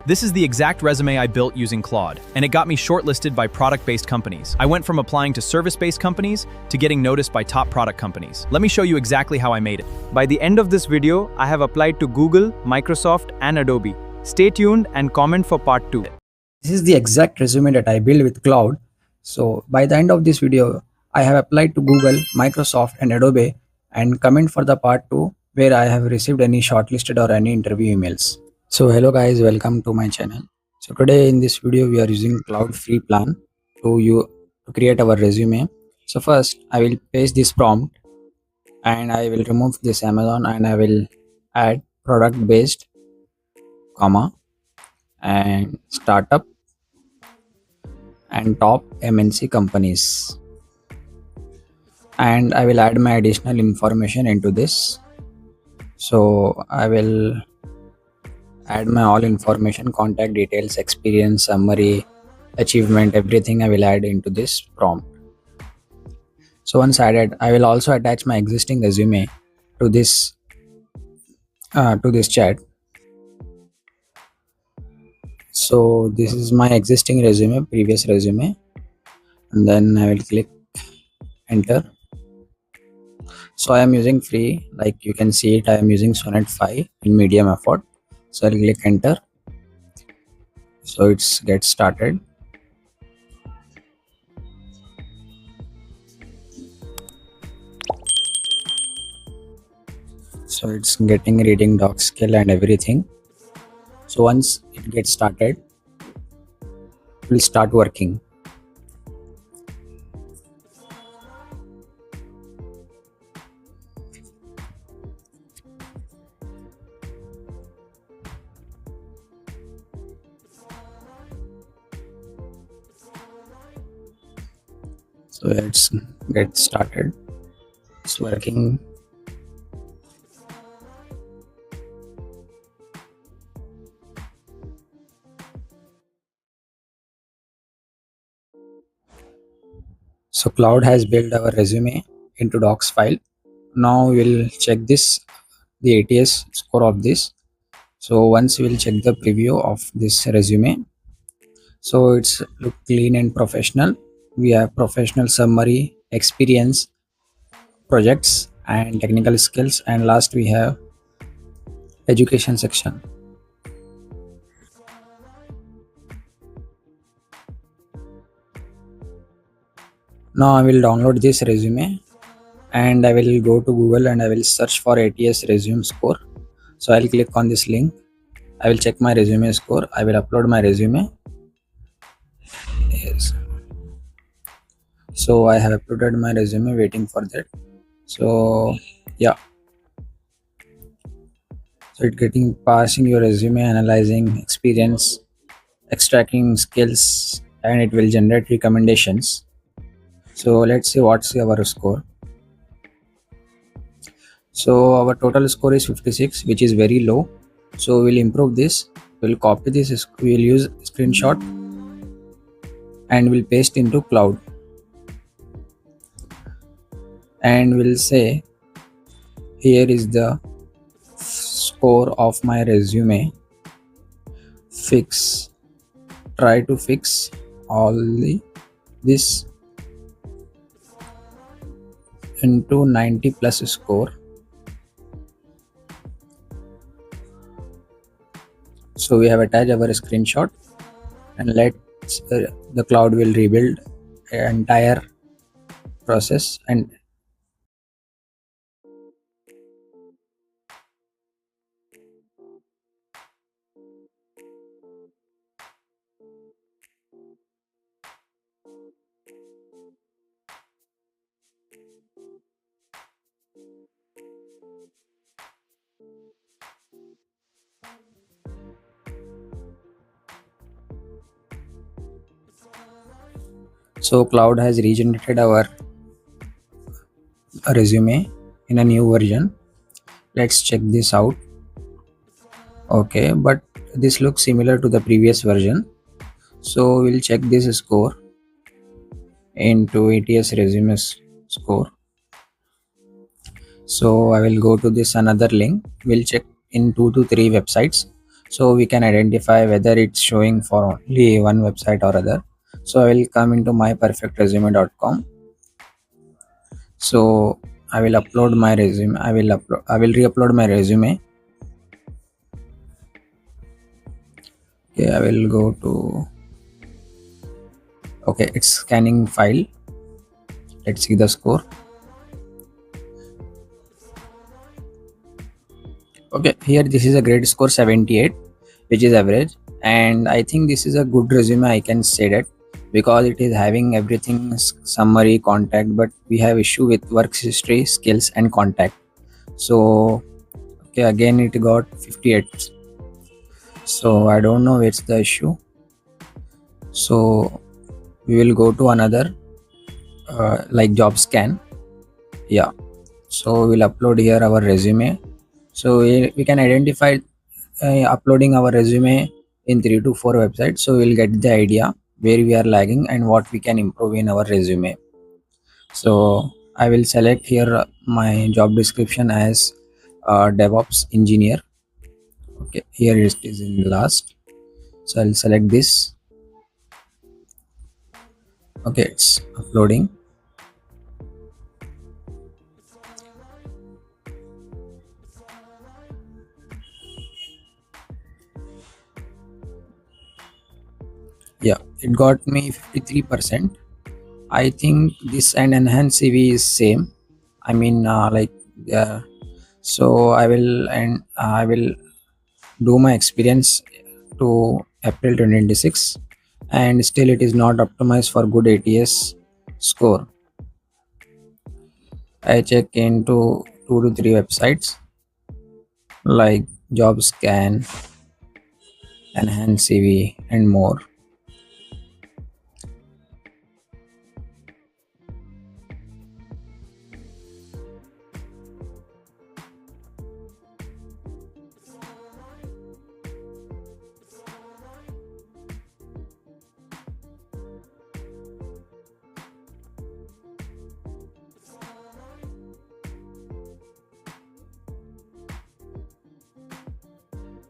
This is the exact resume I built using Claude, and it got me shortlisted by product-based companies. I went from applying to service-based companies to getting noticed by top product companies. Let me show you exactly how I made it. By the end of this video, I have applied to Google, Microsoft, and Adobe. Stay tuned and comment for part 2. This is the exact resume that I built with Claude. So by the end of this video, I have applied to Google, Microsoft, and Adobe, and comment for the part 2 where I have received any shortlisted or any interview emails. So hello guys, welcome to my channel. So today in this video we are using Claude free plan to create our resume. So first I will paste this prompt and I will remove this Amazon and I will add product based, comma, and startup and top MNC companies, and I will add my additional information into this. So I will add my all information, contact details, experience, summary, achievement, everything I will add into this prompt. So once added, I will also attach my existing resume to this chat. So this is my existing resume, previous resume, and then I will click enter. So I am using free, like you can see it, I am using Sonnet 5 in medium effort. So I'll click enter. So it's get started. So it's getting reading doc skill and everything. So once it gets started, we'll start working. So let's get started. It's working. So Claude has built our resume into docs file. Now we'll check the ATS score of this. So once we'll check the preview of this resume. So it's look clean and professional. We have professional summary, experience, projects, and technical skills, and last we have education section. Now I will download this resume and I will go to Google and I will search for ATS Resume Score. So I'll click on this link. I will check my resume score. I will upload my resume. Yes. So I have uploaded my resume, waiting for that. So yeah. So it's getting passing your resume, analyzing experience, extracting skills, and it will generate recommendations. So let's see what's our score. So our total score is 56, which is very low. So we'll improve this. We'll copy this. We'll use screenshot and we'll paste into Claude. And we'll say here is the score of my resume. Try to fix all this into 90 plus score. So we have attached our screenshot and the Claude will rebuild the entire process. And so Claude has regenerated our resume in a new version. Let's check this out. Okay, but this looks similar to the previous version. So we'll check this score into ATS Resume Score. So I will go to this another link. We'll check in 2 to 3 websites. so we can identify whether it's showing for only one website or other. So I will come into myperfectresume.com. So I will upload my resume. I will re-upload my resume. Okay, I will go to, okay, it's scanning file. Let's see the score. Okay, here this is a grade score 78, which is average, and I think this is a good resume, I can say that, because it is having everything summary, contact, but we have issue with work history, skills and contact. So okay, again it got 58, so I don't know where's the issue. So we will go to another like job scan. Yeah, so we'll upload here our resume. So we can identify uploading our resume in 3 to 4 websites, so we'll get the idea where we are lagging and what we can improve in our resume. So I will select here my job description as DevOps engineer. Okay, here it is in last, so I'll select this. Okay, it's uploading. Yeah, it got me 53%. I think this and enhanced CV is same. I mean, so I will do my experience to April 2026, and still it is not optimized for good ATS score. I check into 2 to 3 websites like job scan, enhance CV and more.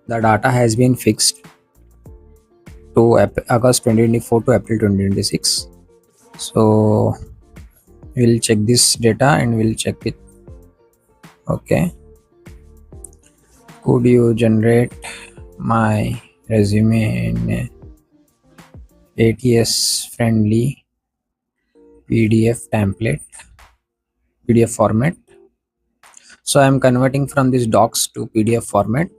The data has been fixed to August 2024 to April 2026. So we'll check this data and we'll check it. Okay, could you generate my resume in ATS friendly PDF template, PDF format? So I'm converting from this docs to PDF format,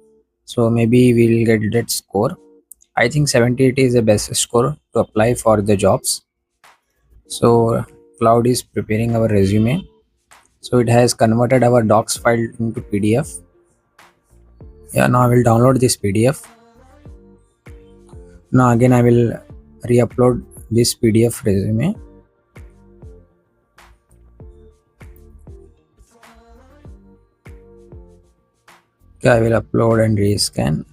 so maybe we'll get that score. I think 78 is the best score to apply for the jobs. So Cloud is preparing our resume, so it has converted our docs file into PDF. Yeah, now I will download this PDF. Now again I will re-upload this PDF resume. Okay, I will upload and rescan.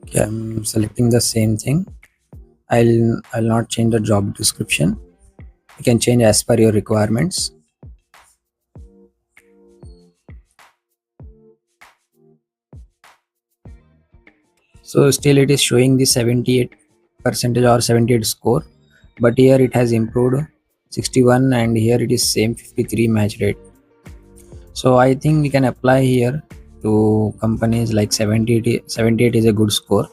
Okay, I'm selecting the same thing. I'll not change the job description. You can change as per your requirements. So still it is showing the 78 percentage or 78 score, but here it has improved 61 and here it is same 53 match rate. So I think we can apply here to companies like 78 is a good score.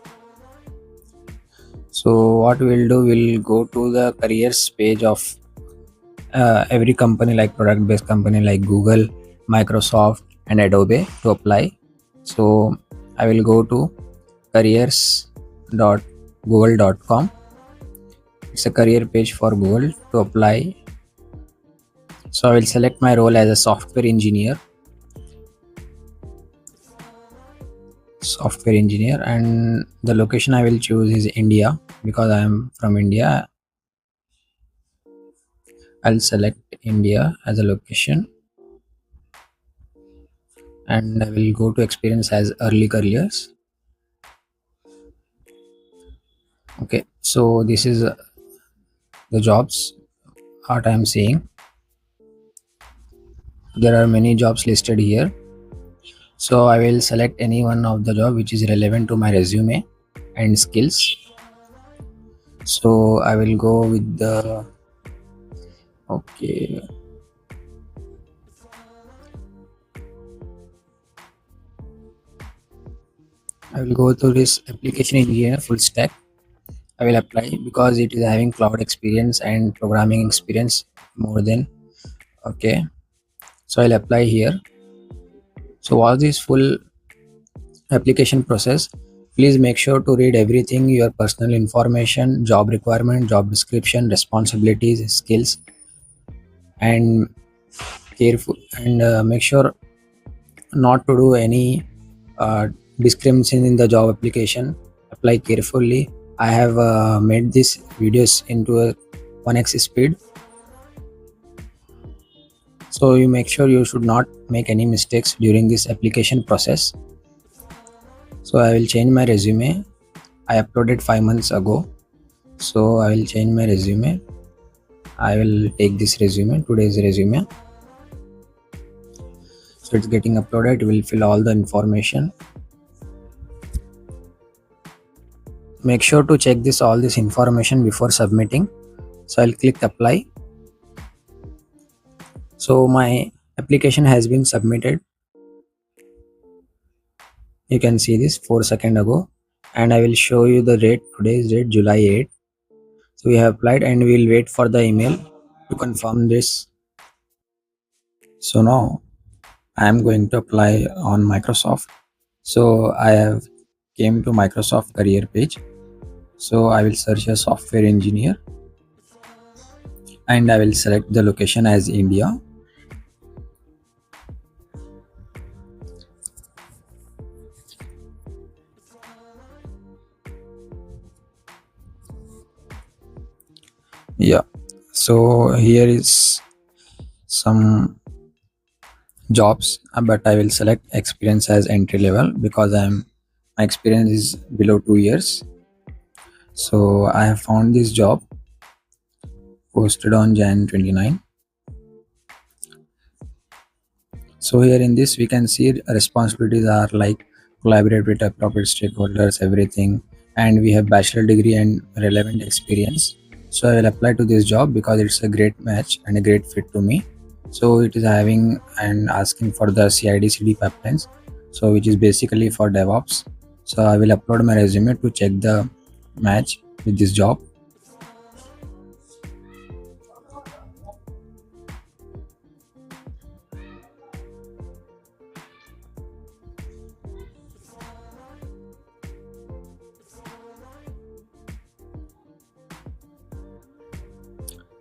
So what we'll do, we'll go to the careers page of every company, like product based company like Google, Microsoft and Adobe to apply. So I will go to careers.google.com. It's a career page for Google to apply. So I will select my role as a software engineer, and the location I will choose is India because I am from India. I'll select India as a location and I will go to experience as early careers. Okay, so this is the jobs what I am seeing. There are many jobs listed here. So I will select any one of the job which is relevant to my resume and skills. So I will go with the okay. I will go to this application engineer full stack. I will apply because it is having cloud experience and programming experience more than okay. So I'll apply here. So all this full application process, please make sure to read everything, your personal information, job requirement, job description, responsibilities, skills, and careful and make sure not to do any uh, discrimination in the job application. Apply carefully. I have made these videos into a 1x speed, so you make sure you should not make any mistakes during this application process. So I will change my resume. I uploaded 5 months ago, so I will change my resume. I will take this resume, today's resume. So it's getting uploaded. It will fill all the information. Make sure to check this all this information before submitting. So I'll click apply. So my application has been submitted. You can see this 4 seconds ago, and I will show you the date. Today's date July 8. So we have applied and we will wait for the email to confirm this. So now I am going to apply on Microsoft. So I have came to Microsoft career page. So I will search a software engineer and I will select the location as India. Yeah, so here is some jobs, but I will select experience as entry level because my experience is below 2 years. So I have found this job posted on Jan 29. So here in this we can see responsibilities are like collaborate with appropriate stakeholders, everything, and we have bachelor degree and relevant experience. So I will apply to this job because it's a great match and a great fit to me. So it is having and asking for the CI/CD pipelines, so which is basically for DevOps. So I will upload my resume to check the match with this job.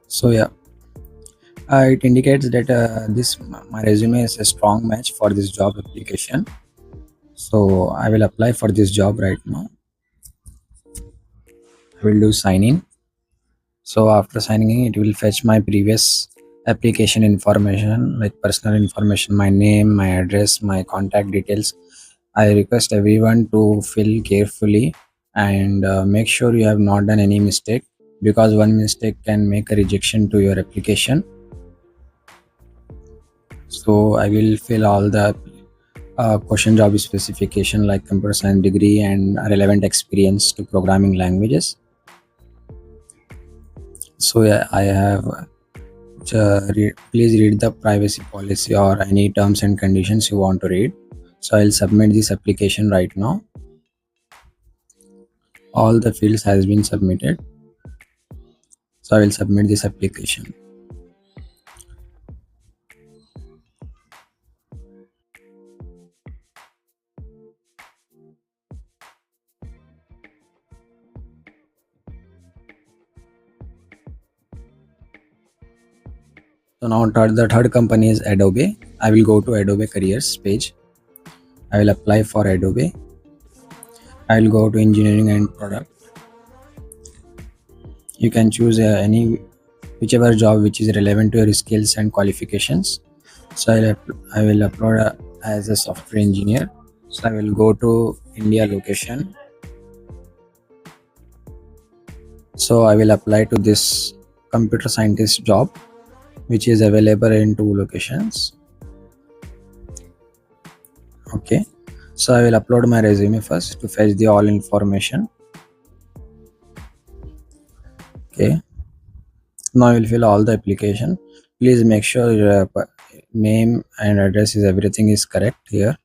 So yeah, it indicates that this my resume is a strong match for this job application. So I will apply for this job right now. I will do sign in. So after signing in, it will fetch my previous application information like personal information, my name, my address, my contact details. I request everyone to fill carefully and make sure you have not done any mistake, because one mistake can make a rejection to your application. So I will fill all the question job specification like computer science degree and relevant experience to programming languages. So yeah, I have please read the privacy policy or any terms and conditions you want to read. So I'll submit this application right now. All the fields has been submitted. So I will submit this application. So now the third company is Adobe. I will go to Adobe careers page. I will apply for Adobe. I will go to engineering and product. You can choose whichever job which is relevant to your skills and qualifications. So I will upload as a software engineer. So I will go to India location. So I will apply to this computer scientist job which is available in 2 locations. Okay, so I will upload my resume first to fetch the all information. Okay, now I will fill all the application. Please make sure your name and address is everything is correct here.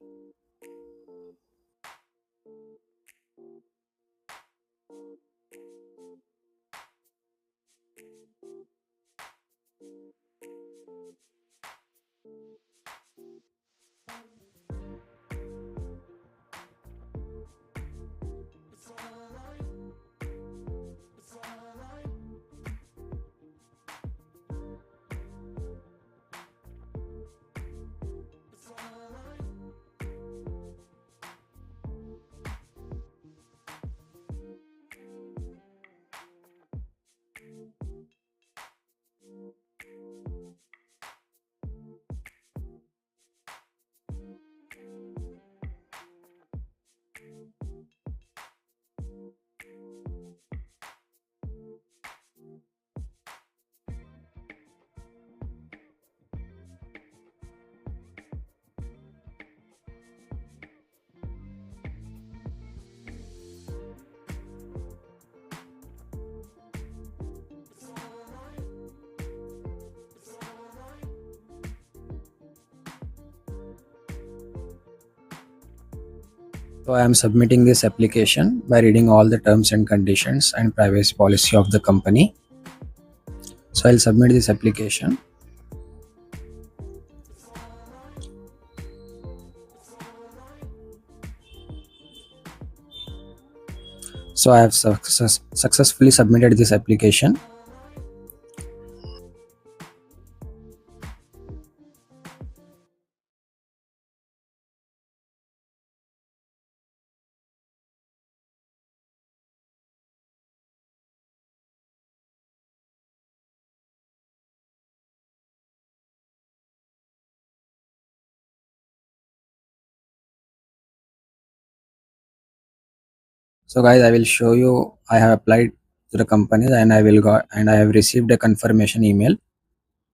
So I am submitting this application by reading all the terms and conditions and privacy policy of the company. So I'll submit this application. So I have successfully submitted this application. So guys, I will show you I have applied to the company and I have received a confirmation email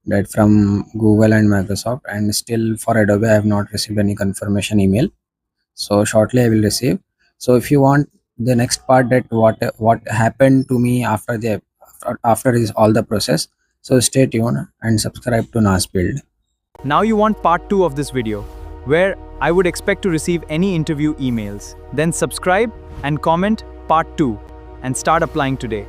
that from Google and Microsoft, and still for Adobe I have not received any confirmation email. So shortly I will receive. So if you want the next part, that what happened to me after this all the process, so stay tuned and subscribe to NasBuild. Now you want part 2 of this video, where I would expect to receive any interview emails. Then subscribe and comment part 2 and start applying today.